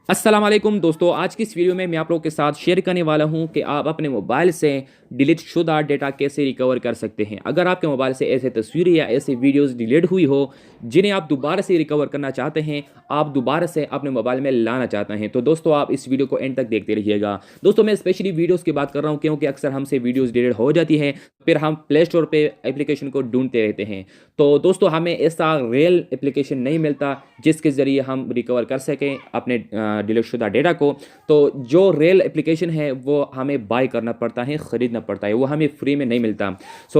अस्सलाम वालेकुम दोस्तों, आज की इस वीडियो में मैं आप लोगों के साथ शेयर करने वाला हूं कि आप अपने मोबाइल से डिलीट शुदा डेटा कैसे रिकवर कर सकते हैं। अगर आपके मोबाइल से ऐसे तस्वीरें या ऐसे वीडियोस डिलीट हुई हो जिन्हें आप दोबारा से रिकवर करना चाहते हैं, आप दोबारा से अपने मोबाइल में लाना चाहते हैं, तो दोस्तों आप इस वीडियो को एंड तक देखते रहिएगा। दोस्तों मैं स्पेशली वीडियोज़ की बात कर रहा हूँ क्योंकि अक्सर हमसे वीडियोज़ डिलीट हो जाती है, फिर हम प्ले स्टोर पर एप्लीकेशन को ढूंढते रहते हैं। तो दोस्तों हमें ऐसा रियल एप्लीकेशन नहीं मिलता जिसके ज़रिए हम रिकवर कर सकें अपने डिलीट शुदा डेटा को। तो जो रियल एप्लीकेशन है वो हमें बाय करना पड़ता है, ख़रीदना पड़ता है, वो हमें फ्री में नहीं मिलता।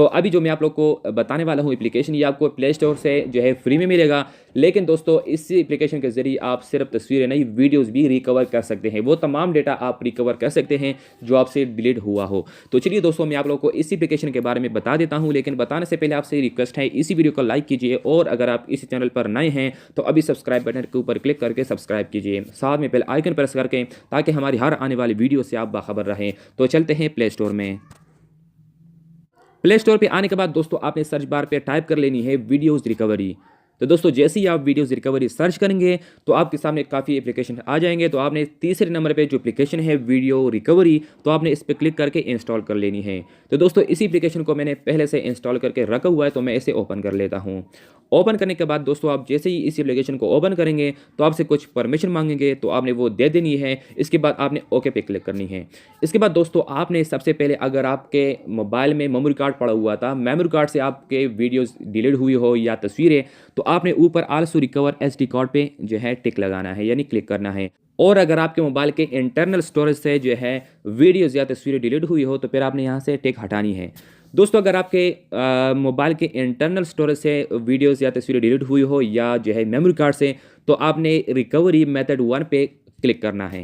अभी जो मैं आप लोग को बताने वाला हूँ एप्लीकेशन, ये आपको प्ले स्टोर से जो है फ्री में मिलेगा। लेकिन दोस्तों इस एप्लीकेशन के ज़रिए आप सिर्फ तस्वीरें नहीं, वीडियोज़ भी रिकवर कर सकते हैं। वो तमाम डेटा आप रिकवर कर सकते हैं जो आपसे डिलीट हुआ हो। तो चलिए दोस्तों मैं आप लोग को इस एप्लीकेशन के बारे में बता देता हूँ, लेकिन बताने से पहले आपसे रिक्वेस्ट है इसी वीडियो को लाइक कीजिए और अगर आप इस चैनल पर नए हैं तो अभी सब्सक्राइब बटन के ऊपर क्लिक करके सब्सक्राइब कीजिए, साथ में बेल आइकन प्रेस करके, ताकि हमारी हर आने वाली वीडियो से आप बाखबर रहें। तो चलते हैं प्ले स्टोर में। प्ले स्टोर पे आने के बाद दोस्तों आपने सर्च बार पे टाइप कर लेनी है वीडियोज़ रिकवरी। तो दोस्तों जैसे ही आप वीडियोज़ रिकवरी सर्च करेंगे तो आपके सामने काफ़ी एप्लीकेशन आ जाएंगे। तो आपने तीसरे नंबर पे जो एप्लीकेशन है वीडियो रिकवरी, तो आपने इस पर क्लिक करके इंस्टॉल कर लेनी है। तो दोस्तों इसी एप्लीकेशन को मैंने पहले से इंस्टॉल करके रखा हुआ है, तो मैं इसे ओपन कर लेता हूँ। ओपन करने के बाद दोस्तों आप जैसे ही इस एप्लीकेशन को ओपन करेंगे तो आपसे कुछ परमिशन मांगेंगे, तो आपने वो दे देनी है। इसके बाद आपने ओके पे क्लिक करनी है। इसके बाद दोस्तों आपने सबसे पहले, अगर आपके मोबाइल में मेमोरी कार्ड पड़ा हुआ था, मेमोरी कार्ड से आपके वीडियोज़ डिलीट हुई हो या तस्वीरें, तो आपने ऊपर आल्सो रिकवर एसडी कार्ड पे जो है टिक लगाना है, यानी क्लिक करना है। और अगर आपके मोबाइल के इंटरनल स्टोरेज से जो है वीडियोज़ या तस्वीरें डिलीट हुई हो तो फिर आपने यहाँ से टिक हटानी है। दोस्तों अगर आपके मोबाइल के इंटरनल स्टोरेज से वीडियोज़ या तस्वीरें डिलीट हुई हो या जो है मेमोरी कार्ड से, तो आपने रिकवरी मेथड 1 पे क्लिक करना है।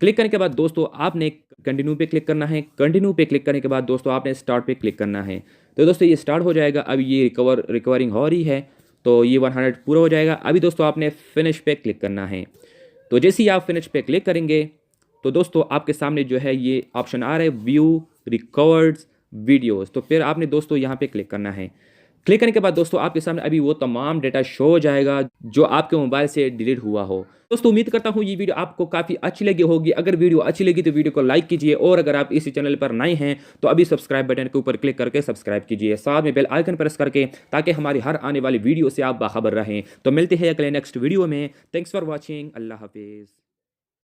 क्लिक करने के बाद दोस्तों आपने कंटिन्यू पे क्लिक करना है। कंटिन्यू पे क्लिक करने के बाद दोस्तों आपने स्टार्ट पे क्लिक करना है। तो दोस्तों ये स्टार्ट हो जाएगा। अब ये रिकवरिंग हो रही है, तो ये 100 पूरा हो जाएगा। अभी दोस्तों आपने फिनिश पे क्लिक करना है। तो जैसे ही आप फिनिश पे क्लिक करेंगे तो दोस्तों आपके सामने जो है ये ऑप्शन आ रहा है व्यू रिकवर्ड वीडियोज़। तो फिर आपने दोस्तों यहाँ पे क्लिक करना है। क्लिक करने के बाद दोस्तों आपके सामने अभी वो तमाम डेटा शो हो जाएगा जो आपके मोबाइल से डिलीट हुआ हो। दोस्तों उम्मीद करता हूँ ये वीडियो आपको काफ़ी अच्छी लगी होगी। अगर वीडियो अच्छी लगी तो वीडियो को लाइक कीजिए और अगर आप इसी चैनल पर नए हैं तो अभी सब्सक्राइब बटन के ऊपर क्लिक करके सब्सक्राइब कीजिए, साथ में बेल आइकन प्रेस करके, ताकि हमारी हर आने वाली वीडियो से आप बाखबर रहें। तो मिलते हैं अगले नेक्स्ट वीडियो में। Thanks for watching. अल्लाह हाफिज़।